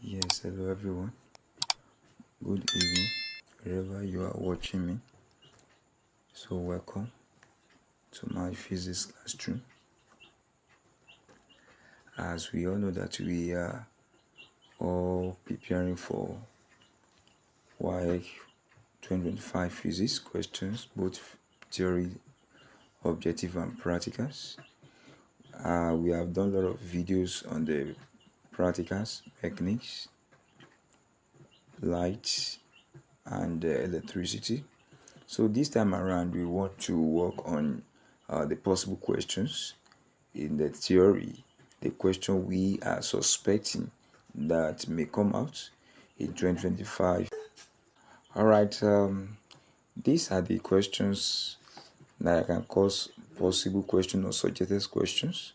Yes, hello everyone. Good evening, wherever you are watching me. So welcome to my physics classroom. As we all know that we are all preparing for Waec 2025 physics questions, both theory, objective and practicals. We have done a lot of videos on the practicals, techniques, lights and electricity. So this time around we want to work on the possible questions in the theory, the question we are suspecting that may come out in 2025. All right, these are the questions that I can call possible questions or suggested questions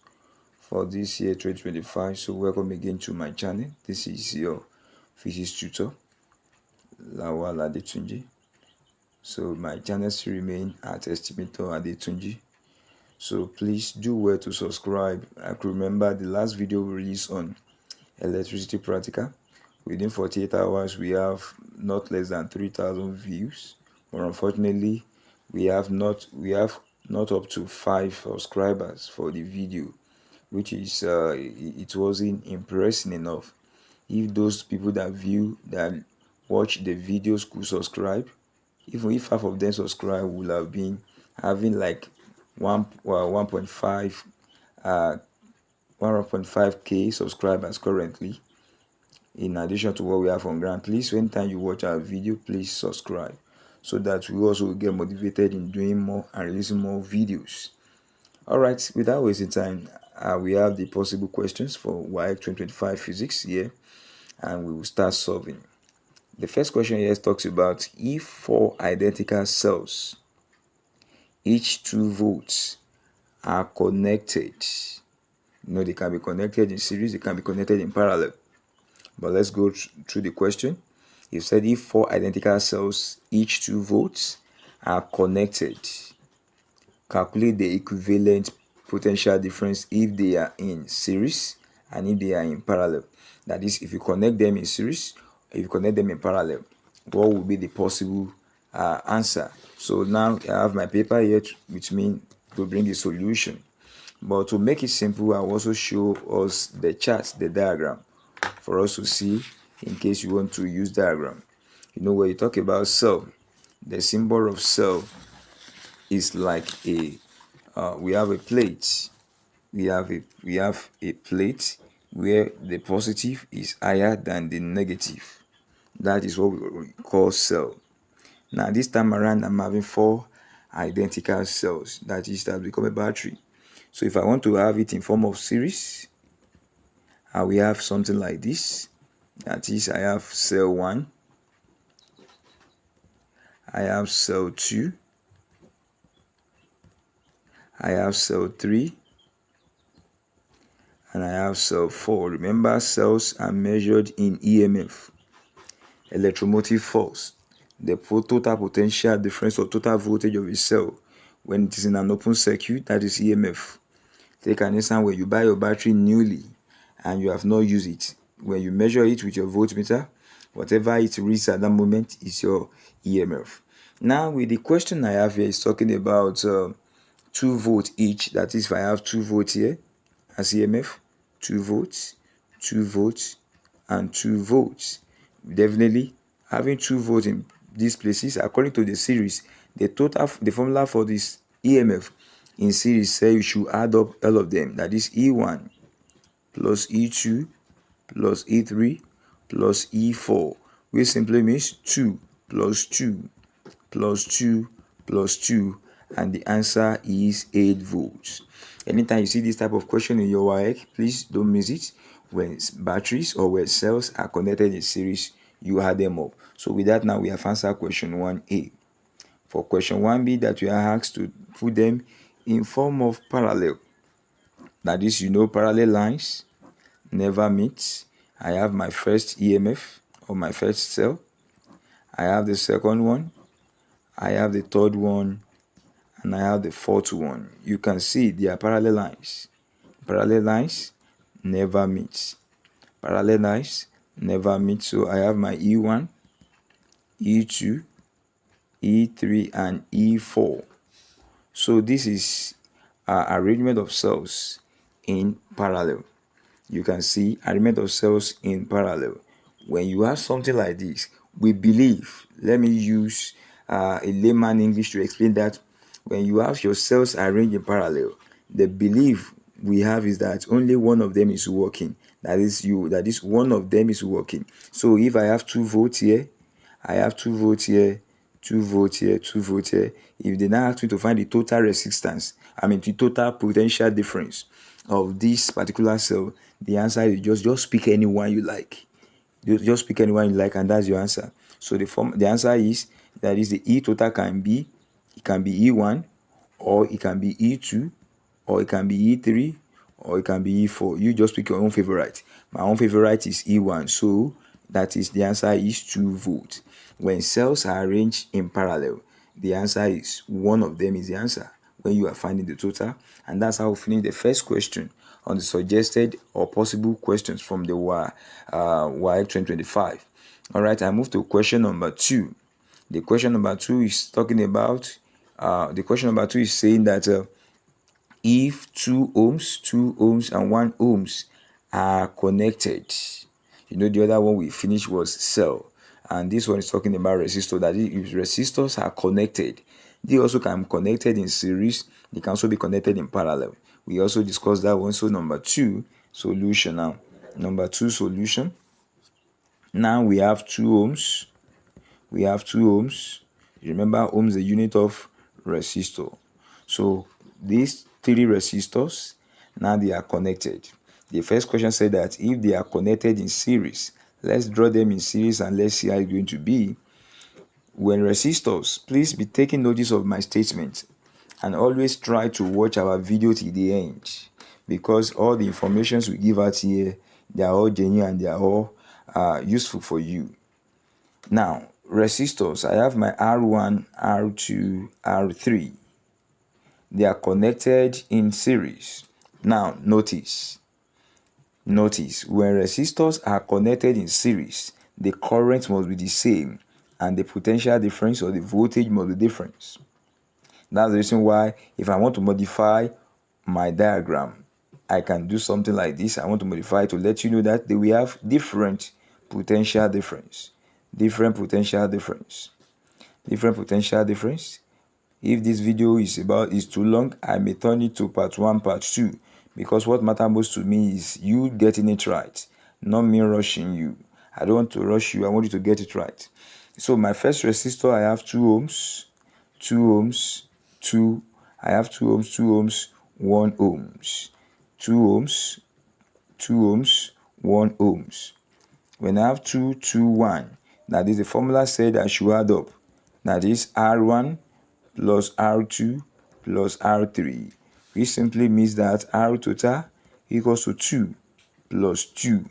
for this year 2025. So welcome again to my channel. This is your physics tutor, Lawal Adetunji. So my channel still remain at Estimator Adetunji. So please do well to subscribe. I could remember the last video we released on electricity practical. Within 48 hours we have not less than 3,000 views, but unfortunately we have not up to 5 subscribers for the video, which is it wasn't impressing enough. If those people that watch the videos could subscribe, even if half of them subscribe, would have been having like 1.5 1.5k subscribers currently, in addition to what we have on ground. Please, anytime you watch our video, please subscribe so that we also will get motivated in doing more and releasing more videos. All right, without wasting time, we have the possible questions for Waec 2025 physics here, and we will start solving. The first question here talks about if 4 identical cells, each 2 volts, are connected. They can be connected in series, they can be connected in parallel. But let's go through the question. It said if 4 identical cells, each 2 volts, are connected, calculate the equivalent potential difference if they are in series and if they are in parallel. That is, if you connect them in series, if you connect them in parallel, what will be the possible answer? So now I have my paper here with me to bring the solution. But to make it simple, I'll also show us the chart, the diagram, for us to see in case you want to use diagram. When you talk about cell, the symbol of cell is like we have a plate. We have a plate where the positive is higher than the negative. That is what we call cell. Now this time around, I'm having 4 identical cells. That is, that become a battery. So if I want to have it in form of series, we have something like this. That is, I have cell 1, I have cell 2, I have cell 3, and I have cell 4. Remember, cells are measured in EMF, electromotive force, the total potential difference or total voltage of a cell when it is in an open circuit, that is EMF. Take an instance where you buy your battery newly and you have not used it. When you measure it with your voltmeter, whatever it reads at that moment is your EMF. Now, with the question I have here is talking about 2 volts each. That is, if I have 2 volts here as EMF, 2 volts, 2 volts, and 2 volts. Definitely, having 2 volts in these places, according to the series, the formula for this EMF in series say you should add up all of them. That is E1 plus E2 plus E3 plus E4, which simply means 2 plus 2 plus 2 plus 2, and the answer is 8 volts. Anytime you see this type of question in your Waec, please don't miss it. When batteries or when cells are connected in series, you add them up. So with that, now we have answered question 1A. For question 1B, that we are asked to put them in form of parallel. That is, parallel lines never meet. I have my first EMF or my first cell. I have the second one. I have the third one. And I have the fourth one. You can see they are parallel lines. Parallel lines never meet. Parallel lines never meet. So I have my E1, E2, E3, and E4. So this is arrangement of cells in parallel. You can see arrangement of cells in parallel. When you have something like this, we believe, let me use a layman English to explain that. When you have your cells arranged in parallel, the belief we have is that only one of them is working. That is one of them is working. So if I have 2 volts here, I have 2 volts here, 2 volts here, 2 volts here. If they now ask me to find the total resistance, the total potential difference of this particular cell, the answer is just pick anyone you like. Just pick anyone you like, and that's your answer. So the answer is that is the E total can be E1, or it can be E2, or it can be E3, or it can be E4. You just pick your own favorite. My own favorite is E1, so that is the answer is 2 volts. When cells are arranged in parallel, the answer is one of them is the answer when you are finding the total. And that's how we finish the first question on the suggested or possible questions from the Waec 2025. All right, I move to question number 2. The question number 2 is talking about saying that if 2 ohms and 1 ohms are connected. The other one we finished was cell, and this one is talking about resistor. That is, if resistors are connected, they also can be connected in series. They can also be connected in parallel. We also discussed that one. So number 2 solution now. Number 2 solution. Now we have 2 ohms. We have 2 ohms. Remember, ohms is the unit of resistor. So these 3 resistors, now they are connected. The first question said that if they are connected in series, let's draw them in series and let's see how it's going to be. When resistors, please be taking notice of my statement and always try to watch our video till the end, because all the informations we give out here, they are all genuine and they are all useful for you. Now, resistors, I have my R1, R2, R3. They are connected in series. Now, notice, when resistors are connected in series, the current must be the same and the potential difference or the voltage must be different. That's the reason why if I want to modify my diagram, I can do something like this. I want to modify to let you know that we have different potential difference. Different potential difference. If this video is too long, I may turn it to part 1, part 2, because what matters most to me is you getting it right, not me rushing you. I don't want to rush you. I want you to get it right. So my first resistor, I have 2 ohms, 2 ohms, 2. I have 2 ohms, 2 ohms, 1 ohms, 2 ohms, 2 ohms, 1 ohms. When I have 2, 2, 1, that is the formula said I should add up. That is R1 plus R2 plus R3, which simply means that R total equals to 2 plus 2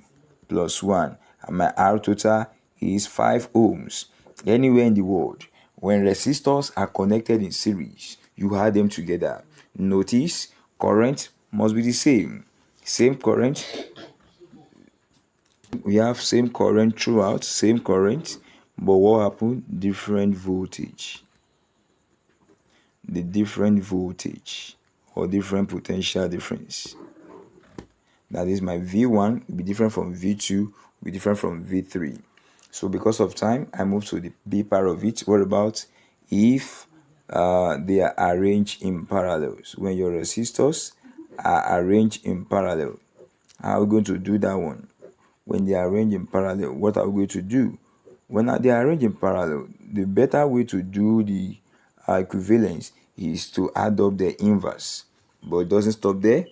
plus 1, and my R total is 5 ohms. Anywhere in the world, when resistors are connected in series, you add them together. Notice current must be the same. Same current. We have same current throughout, same current, but what happened? Different voltage. The different voltage or different potential difference. That is, my V1 will be different from V2, will be different from V3. So because of time, I move to the B part of it. What about if they are arranged in parallels? When your resistors are arranged in parallel, how are we going to do that one? When they are arranged in parallel, what are we going to do? When they are arranged in parallel, the better way to do the equivalence is to add up the inverse. But it doesn't stop there.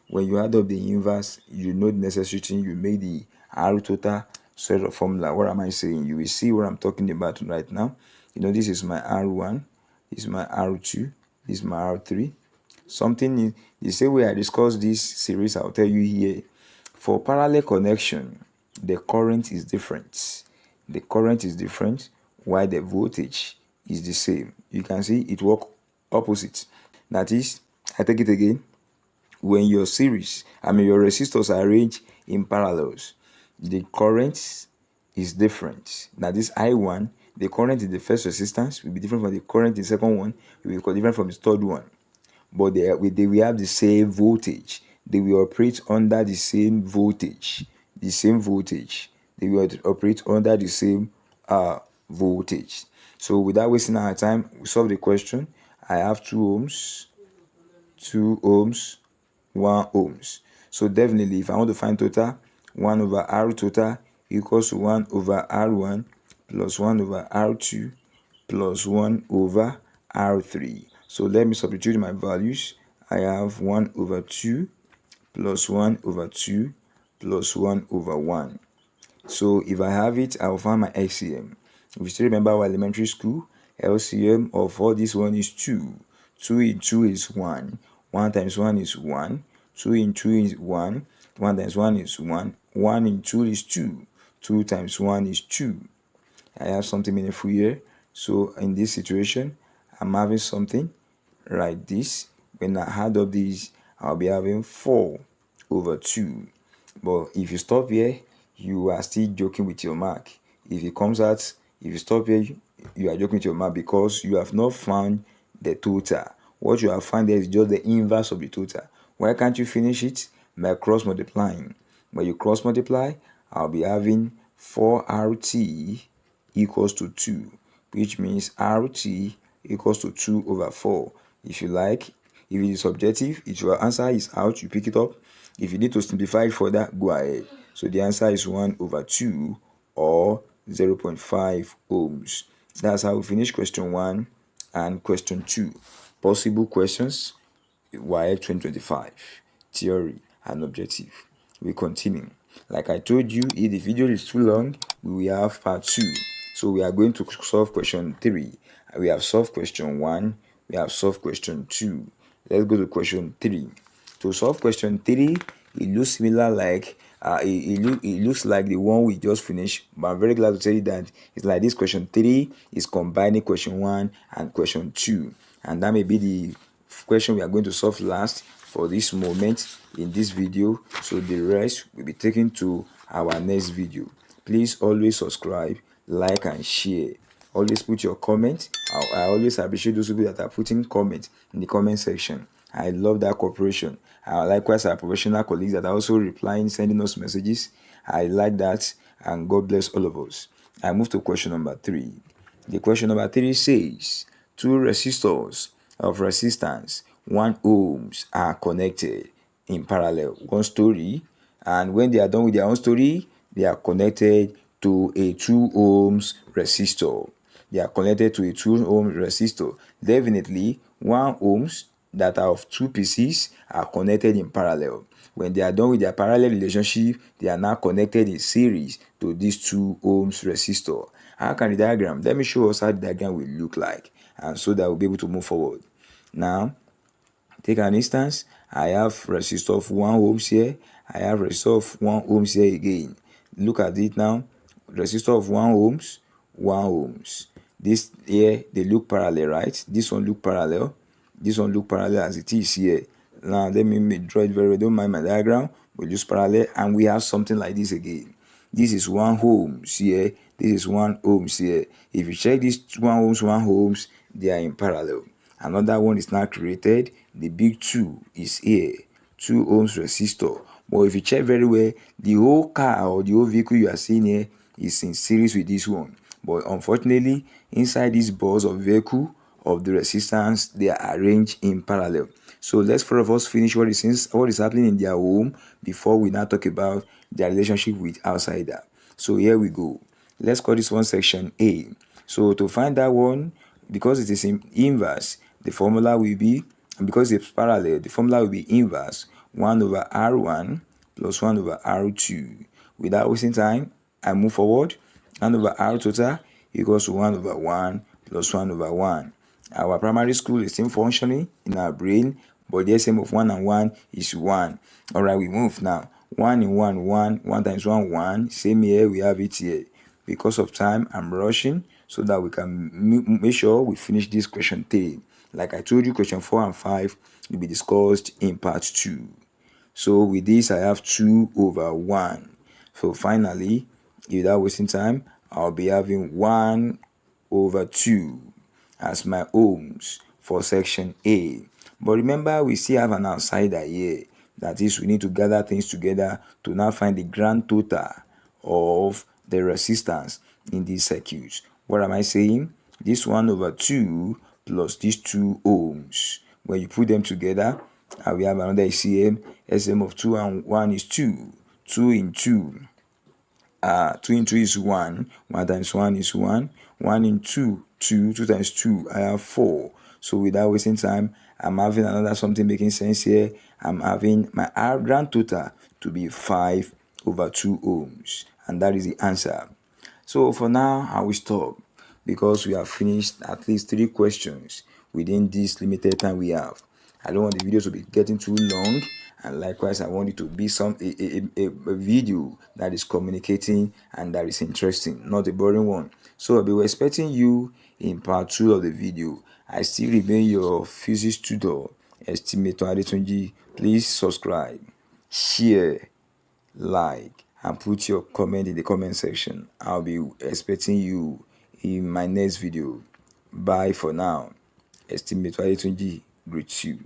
When you add up the inverse, you know the necessary thing. You make the R total sort of formula. What am I saying? You will see what I'm talking about right now. This is my R1, this is my R2, this is my R3. Something in the same way I discussed this series, I'll tell you here. For parallel connection, the current is different. The current is different while the voltage is the same. You can see it works opposite. That is, I take it again. When your resistors are arranged in parallels, the current is different. Now this I1, the current in the first resistance will be different from the current in the second one, it will be different from the third one. But they will have the same voltage. They will operate under the same voltage. The same voltage. They will operate under the same voltage. So without wasting our time, we solve the question. I have 2 ohms, 2 ohms, 1 ohms. So definitely, if I want to find total, 1 over R total equals to 1 over R1 plus 1 over R2 plus 1 over R3. So let me substitute my values. I have 1 over 2 plus 1 over 2 plus 1 over 1. So if I have it, I will find my LCM. If you still remember our elementary school, LCM of all this one is 2. 2 in 2 is 1. 1 times 1 is 1. 2 in 2 is 1. 1 times 1 is 1. 1 in 2 is 2. 2 times 1 is 2. I have something meaningful here. So in this situation, I'm having something like this. When I add up these, I'll be having 4 over 2. But if you stop here, you are still joking with your mark. If it comes out, if you stop here, you are joking with your mark because you have not found the total. What you have found there is just the inverse of the total. Why can't you finish it? By cross multiplying. When you cross multiply, I'll be having 4RT equals to 2, which means RT equals to 2 over 4. If you like, if it is subjective, if your answer is out, you pick it up. If you need to simplify it further, go ahead. So the answer is 1 over 2 or 0.5 ohms. That's how we finish question 1 and question 2. Possible questions, Waec 2025, theory and objective. We continue. Like I told you, if the video is too long, we will have part 2. So we are going to solve question 3. We have solved question 1. We have solved question 2. Let's go to question 3. To solve question 3, it looks similar like it looks like the one we just finished, but I'm very glad to tell you that it's like this. Question 3 is combining question 1 and question 2, and that may be the question we are going to solve last for this moment in this video. So the rest will be taken to our next video. Please always subscribe, like and share. Always put your comment. I always appreciate those people that are putting comments in the comment section. I love that cooperation. Likewise, our professional colleagues that are also replying, sending us messages. I like that, and God bless all of us. I move to question number 3. The question number 3 says, 2 resistors of resistance 1 ohms are connected in parallel, one story, and when they are done with their own story, they are connected to a 2 ohms resistor. They are connected to a 2 ohm resistor. Definitely 1 ohms that are of 2 pieces are connected in parallel. When they are done with their parallel relationship, they are now connected in series to this 2 ohms resistor. How can the diagram? Let me show us how the diagram will look like, and so that we'll be able to move forward. Now, take an instance. I have resistor of 1 ohms here. I have resistor of 1 ohms here again. Look at it now. Resistor of 1 ohms, 1 ohms. This here, they look parallel, right? This one look parallel. This one look parallel as it is here. Now, let me draw it very well. Don't mind my diagram. We'll use parallel, and we have something like this again. This is 1 ohms here. This is 1 ohms here. If you check these 1 ohms, 1 ohms, they are in parallel. Another one is now created. The big 2 is here. 2 ohms resistor. But if you check very well, the whole car or the whole vehicle you are seeing here is in series with this one. But unfortunately, inside this bus of vehicle of the resistance, they are arranged in parallel. So let's first of all finish what is happening in their home before we now talk about their relationship with outsider. So here we go. Let's call this one section A. So to find that one, because it is in inverse, the formula will be, and because it's parallel, the formula will be inverse 1 over R1 plus 1 over R2. Without wasting time, I move forward. 1 over R total equals to 1 over 1 plus 1 over 1. Our primary school is still functioning in our brain, but the SM of 1 and 1 is 1. Alright, we move now. 1 in 1, 1. 1 times 1, 1. Same here, we have it here. Because of time, I'm rushing so that we can make sure we finish this question 3. Like I told you, question 4 and 5 will be discussed in part 2. So with this, I have 2 over 1. So finally, without wasting time, I'll be having 1/2 as my ohms for section A. But remember, we still have an outsider here. That is, we need to gather things together to now find the grand total of the resistance in these circuits. What am I saying? This 1/2 plus these 2 ohms. When you put them together, we have another SCM. SCM of 2 and 1 is 2. 2 in 2. 2 into is 1. 1 times 1 is 1. 1 in 2. 2. 2 times 2, I have 4. So without wasting time, I'm having another something making sense here. I'm having my R grand total to be 5/2 ohms. And that is the answer. So for now, I will stop because we have finished at least 3 questions within this limited time we have. I don't want the video to be getting too long, and likewise I want it to be a video that is communicating and that is interesting, not a boring one. So I'll be expecting you in part 2 of the video. I still remain your physics tutor, Estimator Adetunji. Please subscribe, share, like, and put your comment in the comment section. I'll be expecting you in my next video. Bye for now. Estimator Adetunji greets you.